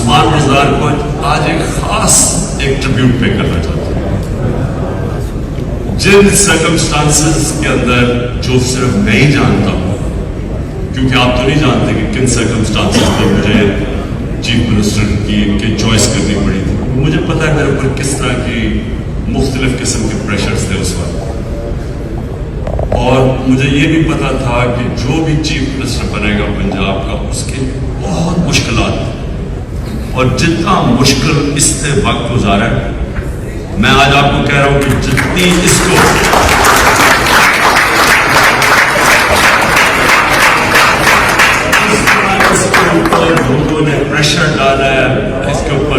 عثمان رضدار کو آج ایک خاص ایک ٹریبیوٹ پے کرنا چاہتا ہوں. جن سرکمسٹانسز کے اندر جو صرف میں ہی جانتا ہوں, کیونکہ آپ تو نہیں جانتے کہ کن سرکمسٹانسز میں مجھے چیف منسٹر کی چوائس کرنی پڑی تھی. مجھے پتا ہے میرے اوپر کس طرح کی مختلف قسم کے پریشرز تھے اس وقت, اور مجھے یہ بھی پتا تھا کہ جو بھی چیف منسٹر بنے گا پنجاب کا, اس کے بہت مشکلات ہیں, اور جتنا مشکل اس نے وقت گزارا ہے, میں آج آپ کو کہہ رہا ہوں کہ جتنی اس کو لوگوں نے پریشر ڈالا ہے اس کے اوپر,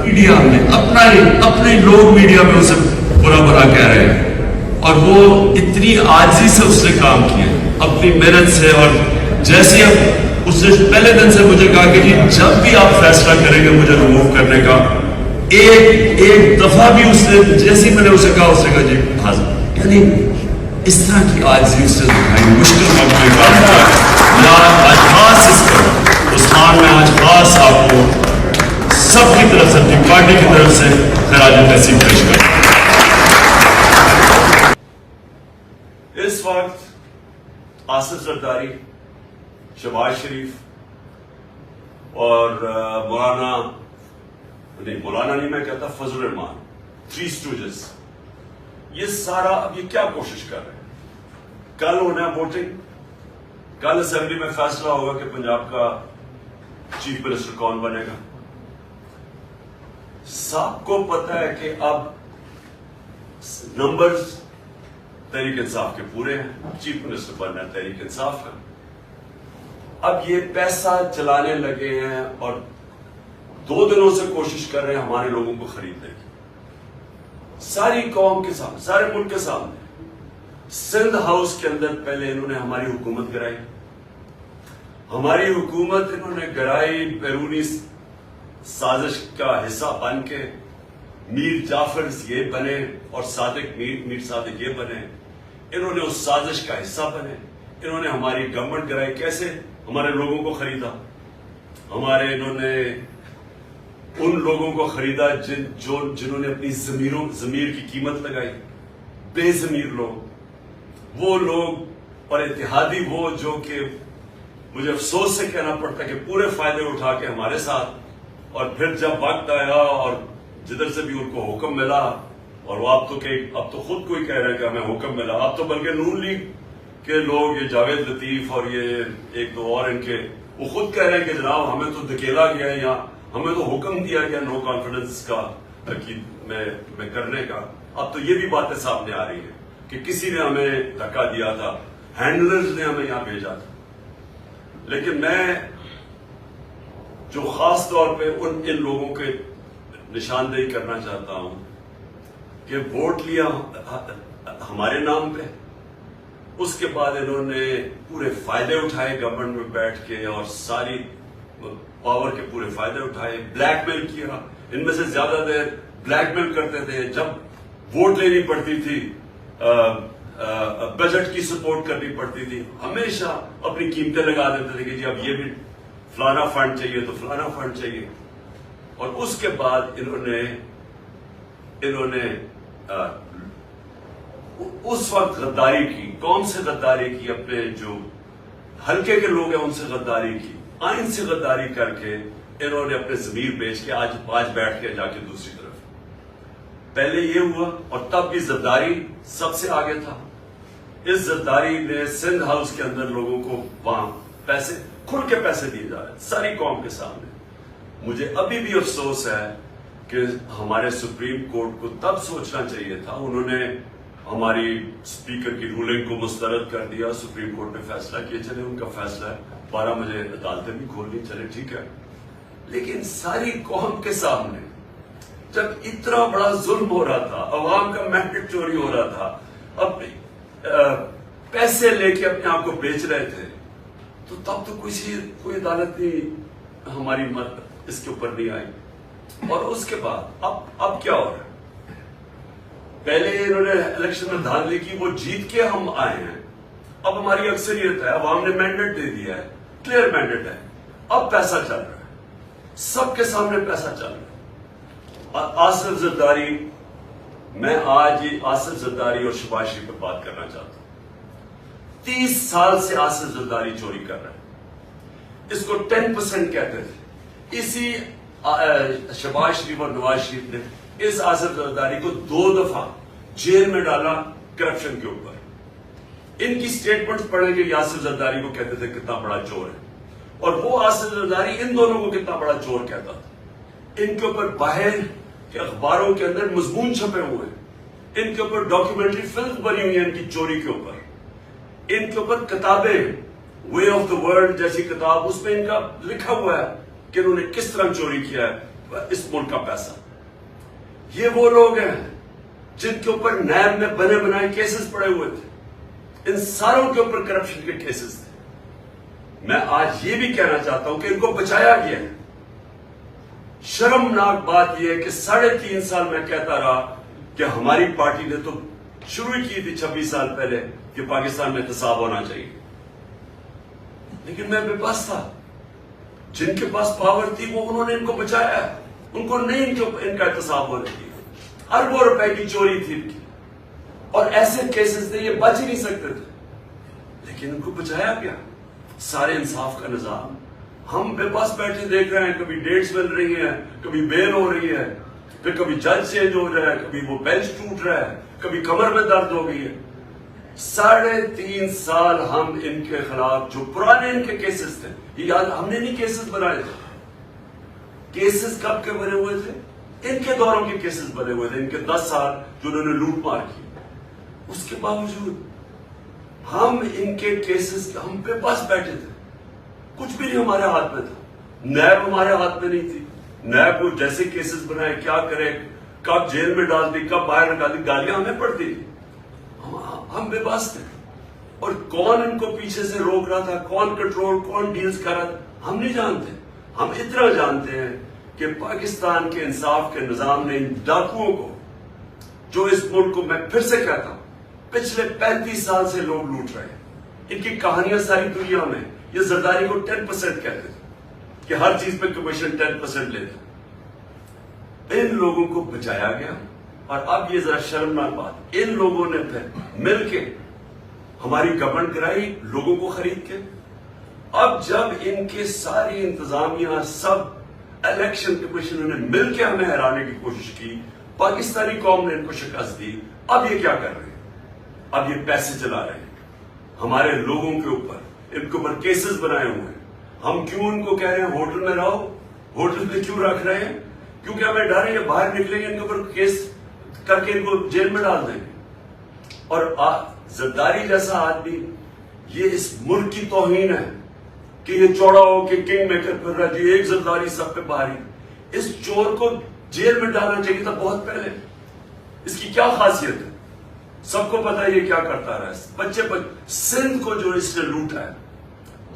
میڈیا میں اپنے لوگ میڈیا میں اسے برا کہہ رہے ہیں, اور وہ اتنی عاجزی سے اس نے کام کیا اپنی محنت سے. اور جیسے اب اس نے پہلے دن سے مجھے کہا کہ جی جب بھی آپ فیصلہ کریں گے مجھے ریموو کرنے کا, ایک دفعہ بھی اس نے, جیسے میں نے اسے کہا اس نے کہا جی حاضر. یعنی اس طرح کی عاجزی اس نے دکھائی مشکل وقت میں کام کیا. آج خاص اس پر عثمان میں آج خاص آپ کو سب کی طرف سے, اپنی پارٹی کی طرف سے خراج تحسین پیش کرتا ہوں. اس وقت آصف زرداری, شہباز شریف اور مولانا نہیں میں کہتا, فضل الرحمان, تھری اسٹوجز, یہ سارا اب یہ کیا کوشش کر رہے ہیں؟ کل ہونا ہے ووٹنگ, کل اسمبلی میں فیصلہ ہوگا کہ پنجاب کا چیف منسٹر کون بنے گا. سب کو پتا ہے کہ اب نمبرز تحریک انصاف کے پورے ہیں, چیف منسٹر بننا ہے تحریک انصاف کا. اب یہ پیسہ چلانے لگے ہیں اور 2 دنوں سے کوشش کر رہے ہیں ہمارے لوگوں کو خریدنے کی, ساری قوم کے سامنے, سارے ملک کے سامنے. سندھ ہاؤس کے اندر پہلے انہوں نے ہماری حکومت گرائی, ہماری حکومت انہوں نے گرائی بیرونی سازش کا حصہ بن کے. میر جعفر یہ بنے اور میر صادق یہ بنے, انہوں نے اس سازش کا حصہ بنے. انہوں نے ہماری گورنمنٹ گرائی, کیسے ہمارے لوگوں کو خریدا, انہوں نے ان لوگوں کو خریدا جنہوں نے اپنی ضمیر کی قیمت لگائی, بے ضمیر لوگ, وہ لوگ, اور اتحادی وہ جو کہ مجھے افسوس سے کہنا پڑتا کہ پورے فائدے اٹھا کے ہمارے ساتھ, اور پھر جب وقت آیا اور جدھر سے بھی ان کو حکم ملا, اور وہ اب تو خود کوئی کہہ رہے ہیں کہ ہمیں حکم ملا, اب تو بلکہ نون لیگ کے لوگ, یہ جاوید لطیف اور یہ 1-2 اور ان کے, وہ خود کہہ رہے ہیں کہ جناب ہمیں تو دھکیلا گیا ہے, یا ہمیں تو حکم دیا گیا نو کانفیڈنس کا میں کرنے کا. اب تو یہ بھی باتیں سامنے آ رہی ہیں کہ کسی نے ہمیں دھکا دیا تھا, ہینڈلرز نے ہمیں یہاں بھیجا تھا. لیکن میں جو خاص طور پہ ان لوگوں کے نشاندہی کرنا چاہتا ہوں کہ ووٹ لیا ہمارے نام پہ, اس کے بعد انہوں نے پورے فائدے اٹھائے گورنمنٹ میں بیٹھ کے, اور ساری پاور کے پورے فائدے اٹھائے, بلیک میل کیا. ان میں سے زیادہ دیر بلیک میل کرتے تھے. جب ووٹ لینی پڑتی تھی, بجٹ کی سپورٹ کرنی پڑتی تھی, ہمیشہ اپنی قیمتیں لگا دیتے تھے کہ جی اب یہ بھی فلانا فنڈ چاہیے تو فلانا فنڈ چاہیے. اور اس کے بعد انہوں نے اس وقت غداری کی, قوم سے غداری کی, اپنے جو حلقے کے لوگ ہیں ان سے غداری کی, آئین سے غداری کر کے انہوں نے اپنے ضمیر بیچ کے آج بیٹھ کے جا کے دوسری طرف. پہلے یہ ہوا, اور تب بھی زرداری سب سے آگے تھا. اس زرداری نے سندھ ہاؤس کے اندر لوگوں کو وہاں پیسے, کھل کے پیسے دیے جا رہے ساری قوم کے سامنے. مجھے ابھی بھی افسوس ہے کہ ہمارے سپریم کورٹ کو تب سوچنا چاہیے تھا. انہوں نے ہماری اسپیکر کی رولنگ کو مسترد کر دیا, سپریم کورٹ نے فیصلہ کیا, چلے ان کا فیصلہ ہے, 12 بجے عدالتیں بھی کھولنی, چلے ٹھیک ہے. لیکن ساری قوم کے سامنے جب اتنا بڑا ظلم ہو رہا تھا, عوام کا مینڈیٹ چوری ہو رہا تھا, اب پیسے لے کے اپنے آپ کو بیچ رہے تھے, تو تب تو کوئی عدالت نہیں ہماری اس کے اوپر نہیں آئی. اور اس کے بعد اب کیا ہو رہا ہے؟ پہلے انہوں نے الیکشن میں دھاندلی کی, وہ جیت کے ہم آئے ہیں, اب ہماری اکثریت ہے, عوام نے مینڈیٹ دے دیا ہے, کلیئر مینڈیٹ ہے, اب پیسہ چل رہا ہے. سب کے سامنے پیسہ چل رہا ہے. اور آصف زرداری، میں آج یہ آصف زرداری اور شہباز شریف پر بات کرنا چاہتا ہوں. 30 سال سے آصف زرداری چوری کر رہا ہے. اس کو 10% کہتے تھے. اسی شہباز شریف اور نواز شریف نے اس آصف زرداری کو 2 دفعہ جیل میں ڈالا کرپشن کے اوپر. ان کی سٹیٹمنٹس پڑھیں کہ آصف زرداری کو کہتے تھے کتنا بڑا چور ہے، اور وہ آصف زرداری ان دونوں کو کتنا بڑا چور کہتا تھا. ان کے اوپر باہر کے اخباروں کے اندر مضمون چھپے ہوئے ہیں، ان کے اوپر ڈاکیومنٹری فلم بنی ہوئی ہیں ان کی چوری کے اوپر. ان کے اوپر کتابیں، وے آف دا ورلڈ جیسی کتاب، اس میں ان کا لکھا ہوا ہے کہ انہوں نے کس طرح چوری کیا ہے اس ملک کا پیسہ. یہ وہ لوگ ہیں جن کے اوپر نیب میں بنے بنائے کیسز پڑے ہوئے تھے. ان ساروں کے اوپر کرپشن کے کیسز تھے. میں آج یہ بھی کہنا چاہتا ہوں کہ ان کو بچایا گیا ہے. شرمناک بات یہ ہے کہ 3.5 سال میں کہتا رہا کہ ہماری پارٹی نے تو شروع ہی کی تھی 26 سال پہلے کہ پاکستان میں احتساب ہونا چاہیے، لیکن میں بے بس تھا. جن کے پاس پاور تھی وہ انہوں نے ان کو بچایا ہے. ان کو نہیں ان کا احتساب ہونے دیا. اربوں روپے کی چوری تھی ان کی، اور ایسے کیسز تھے یہ بچ ہی نہیں سکتے تھے، لیکن ان کو بچایا گیا. سارے انصاف کا نظام. ہم بے پاس بیٹھے دیکھ رہے ہیں، کبھی ڈیٹس مل رہی ہیں، کبھی بیل ہو رہی ہے، پھر کبھی جج چینج ہو رہا ہے، کبھی وہ بینچ ٹوٹ رہا ہے، کبھی کمر میں درد ہو گئی ہے. 3.5 سال ہم ان کے خلاف جو پرانے ان کے کیسز تھے، یہ یاد ہم نے نہیں کیسز بنائے تھے. کیسز کب کے بنے ہوئے تھے؟ ان کے دوروں کے کیسز بنے ہوئے تھے، ان کے 10 سال جو انہوں نے لوٹ مار کی. اس کے باوجود ہم ان کے کیسز ہم پہ پاس بیٹھے تھے. کچھ بھی نہیں ہمارے ہاتھ میں تھا. نیب ہمارے ہاتھ میں نہیں تھی. نیب کو جیسے کیسز بنائے، کیا کرے، کب جیل میں ڈال دی، کب باہر نکال دی، گالیاں ہمیں پڑتی تھی. ہم بے بس تھے. اور کون ان کو پیچھے سے روک رہا تھا، کون کنٹرول، کون ڈیلز کر رہا تھا، ہم نہیں جانتے. ہم اتنا جانتے ہیں کہ پاکستان کے انصاف کے نظام نے ان ڈاکوؤں کو، جو اس ملک کو، میں پھر سے کہتا ہوں، پچھلے 35 سال سے لوگ لوٹ رہے ہیں. ان کی کہانیاں ساری دنیا میں. یہ زرداری کو 10% کہتے تھے کہ ہر چیز پہ کمیشن 10% لیتے. ان لوگوں کو بچایا گیا. اور اب یہ ذرا شرمناک بات، ان لوگوں نے پھر مل کے ہماری گورنمنٹ کرائی لوگوں کو خرید کے. اب جب ان کے ساری انتظامیہ، سب الیکشن کمیشن نے مل کے ہمیں ہرانے کی کوشش کی، پاکستانی قوم نے ان کو شکست دی. اب یہ کیا کر رہے ہیں؟ اب یہ پیسے چلا رہے ہیں ہمارے لوگوں کے اوپر. ان کے اوپر کیسز بنائے ہوئے ہیں. ہم کیوں ان کو کہہ رہے ہیں ہوٹل میں رہو؟ ہوٹل میں کیوں رکھ رہے ہیں؟ کیونکہ ہمیں ڈر ہے یہ باہر نکلیں گے، ان کے اوپر کیس کر کے ان کو جیل میں ڈال دیں گے. اور زرداری جیسا آدمی، یہ اس ملک کی توہین ہے کہ یہ چوڑا ہو کہ کنگ میکر پھر رہا جی ایک زرداری سب پہ بھاری. اس چور کو جیل میں ڈالنا چاہیے تھا بہت پہلے. اس کی کیا خاصیت ہے؟ سب کو پتا ہے یہ کیا کرتا رہا ہے. بچے سندھ کو جو اس نے لوٹا ہے،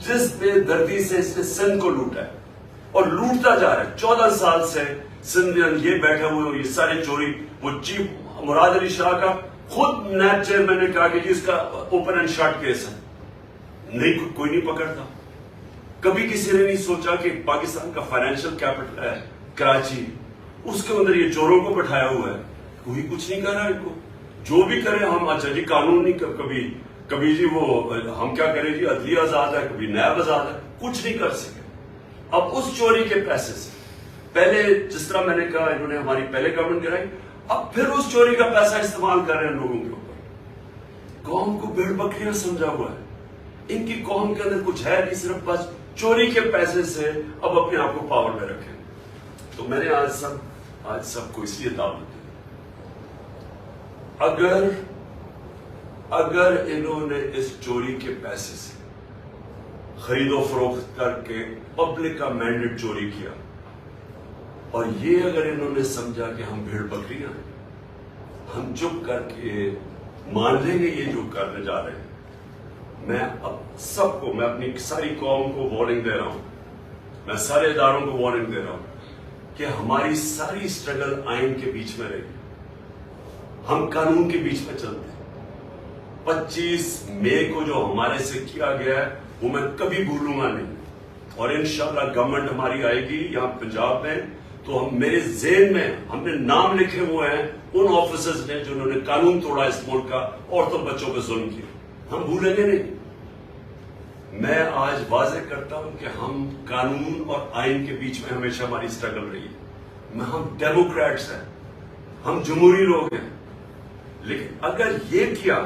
جس بے دردی سے اس نے سندھ کو لوٹا ہے اور لوٹتا جا رہا ہے. 14 سال سے سندھ میں یہ بیٹھے ہوئے، یہ سارے چوری. وہ چیف مراد علی شاہ کا خود نیب چیئرمین نے کہا کہ جی اس کا اوپن اینڈ شٹ کیس ہے. نہیں، کوئی نہیں پکڑتا. کبھی کسی نے نہیں سوچا کہ پاکستان کا فائنینشیل کیپٹل ہے کراچی، اس کے اندر یہ چوروں کو بٹھایا ہوا ہے. کوئی کچھ نہیں کر رہا. ان کو جو بھی کرے ہم، اچھا جی قانون نہیں، کبھی جی وہ ہم کیا کریں جی عدلیہ آزاد ہے، کبھی نیب آزاد ہے. کچھ نہیں کر سکے. اب اس چوری کے پیسے سے پہلے جس طرح میں نے کہا انہوں نے ہماری پہلے گورنمنٹ کرائی، اب پھر اس چوری کا پیسہ استعمال کر رہے ہیں لوگوں کے اوپر. قوم کو بھیڑ بکریاں سمجھا ہوا ہے. ان کی قوم کے اندر کچھ ہے نہیں، صرف بس چوری کے پیسے سے اب اپنے آپ کو پاور میں رکھے. تو میں نے آج سب کو اس لیے دعوت دی، اگر انہوں نے اس چوری کے پیسے سے خرید و فروخت کر کے پبلک کا مینڈیٹ چوری کیا، اور یہ اگر انہوں نے سمجھا کہ ہم بھیڑ بکریاں ہیں، ہم چپ کر کے مان لیں گے یہ جو کرنے جا رہے ہیں. میں اب سب کو، میں اپنی ساری قوم کو وارننگ دے رہا ہوں، میں سارے اداروں کو وارننگ دے رہا ہوں کہ ہماری ساری سٹرگل آئین کے بیچ میں رہے گی. ہم قانون کے بیچ میں چلتے ہیں. 25 مئی کو جو ہمارے سے کیا گیا ہے وہ میں کبھی بھولوں گا نہیں. اور انشاءاللہ گورنمنٹ ہماری آئے گی یہاں پنجاب میں تو ہم میرے ذہن میں ہم نے نام لکھے ہوئے ہیں ان آفیسرز نے جنہوں نے قانون توڑا اس ملک کا، عورتوں بچوں پہ ظلم کیا، ہم بھولیں گے نہیں۔ میں آج واضح کرتا ہوں کہ ہم قانون اور آئین کے بیچ میں ہمیشہ ہماری اسٹرگل رہی ہے، ہم ڈیموکریٹس ہیں، ہم جمہوری لوگ ہیں، لیکن اگر یہ کیا،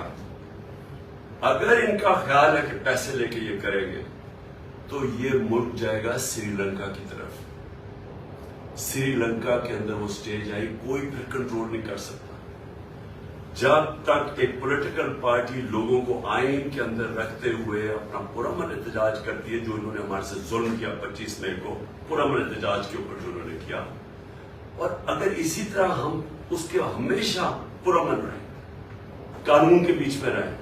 اگر ان کا خیال ہے کہ پیسے لے کے یہ کریں گے تو یہ ملک جائے گا سری لنکا کی طرف۔ سری لنکا کے اندر وہ سٹیج آئی، کوئی پھر کنٹرول نہیں کر سکتا۔ جب تک ایک پولیٹیکل پارٹی لوگوں کو آئین کے اندر رکھتے ہوئے اپنا پرامن احتجاج کرتی ہے، جو انہوں نے ہمارے سے ظلم کیا 25 مئی کو پرامن احتجاج کے اوپر جو انہوں نے کیا، اور اگر اسی طرح ہم اس کے ہمیشہ پرامن رہیں، قانون کے بیچ میں رہیں،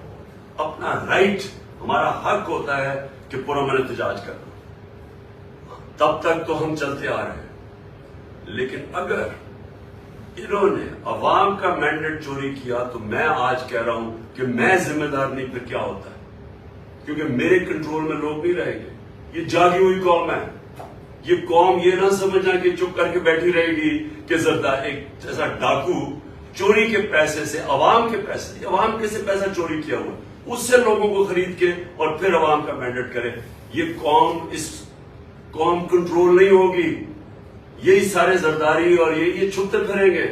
اپنا رائٹ، ہمارا حق ہوتا ہے کہ پرامن احتجاج کرنا، تب تک تو ہم چلتے آ رہے ہیں۔ لیکن اگر انہوں نے عوام کا مینڈیٹ چوری کیا تو میں آج کہہ رہا ہوں کہ میں ذمہ دار نہیں، پھر کیا ہوتا ہے، کیونکہ میرے کنٹرول میں لوگ نہیں رہیں گے۔ یہ جاگی ہوئی قوم ہے، یہ قوم یہ نہ سمجھنا کہ چپ کر کے بیٹھی رہے گی کہ زردہ ایک جیسا ڈاکو چوری کے پیسے سے، عوام کے پیسے، عوام کے سے پیسہ چوری کیا ہوا، اس سے لوگوں کو خرید کے اور پھر عوام کا مینڈیٹ کرے۔ یہ قوم کنٹرول نہیں ہوگی، یہی سارے زرداری اور یہ چھپتے پھریں گے۔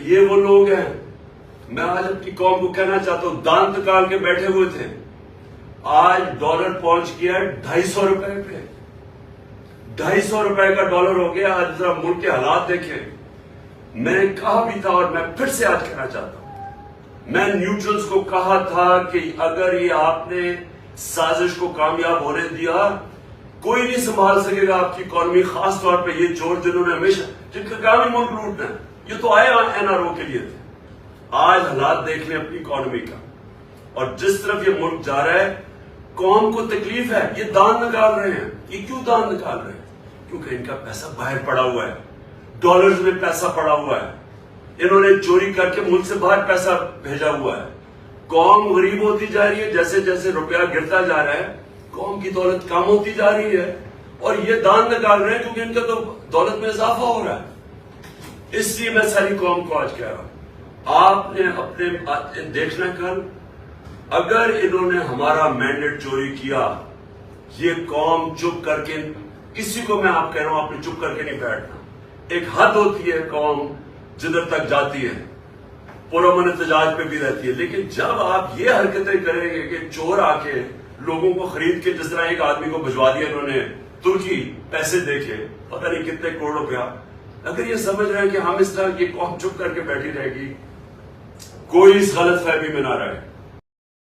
یہ وہ لوگ ہیں، میں آج اپنی قوم کو کہنا چاہتا ہوں، دانت نکال کے بیٹھے ہوئے تھے، آج ڈالر پہنچ گیا 250 روپے پہ، 250 روپے کا ڈالر ہو گیا۔ آج ذرا ملک کے حالات دیکھیں۔ میں نے کہا بھی تھا اور میں پھر سے آج کہنا چاہتا ہوں، میں نیوٹرلز کو کہا تھا کہ اگر یہ آپ نے سازش کو کامیاب ہونے دیا، کوئی نہیں سنبھال سکے گا آپ کی اکانومی، خاص طور پہ یہ چور جنہوں نے ہمیشہ، جن کا کام ہی ملک لوٹنا ہے، یہ تو آئے NRO کے لیے تھے۔ آج حالات دیکھ لیں اپنی اکانومی کا، اور جس طرف یہ ملک جا رہا ہے، قوم کو تکلیف ہے، یہ دان نکال رہے ہیں۔ یہ کیوں دان نکال رہے ہیں؟ کیونکہ ان کا پیسہ باہر پڑا ہوا ہے، ڈالرز میں پیسہ پڑا ہوا ہے، انہوں نے چوری کر کے ملک سے باہر پیسہ بھیجا ہوا ہے۔ قوم غریب ہوتی جا رہی ہے، جیسے جیسے روپیہ گرتا جا رہا ہے قوم کی دولت کم ہوتی جا رہی ہے، اور یہ دان نکال رہے ہیں کیونکہ ان کا تو دولت میں اضافہ ہو رہا ہے۔ اس لیے میں ساری قوم کو آج کہہ رہا ہوں، آپ نے اپنے دیکھنا کل، اگر انہوں نے ہمارا مینڈیٹ چوری کیا، یہ قوم چپ کر کے، کسی کو میں آپ کہہ رہا ہوں آپ نے چپ کر کے نہیں بیٹھنا۔ ایک حد ہوتی ہے قوم جدھر تک جاتی ہے، پرامن احتجاج پہ بھی رہتی ہے، لیکن جب آپ یہ حرکتیں کریں گے کہ چور آ کے لوگوں کو خرید کے، جس طرح ایک آدمی کو بھجوا دیا انہوں نے ترکی، پیسے دے کے پتہ نہیں کتنے کروڑ روپیہ، اگر یہ سمجھ رہے ہیں کہ ہم اس طرح یہ قوم چپ کر کے بیٹھی رہے گی، کوئی اس غلط فہمی میں نہ رہے۔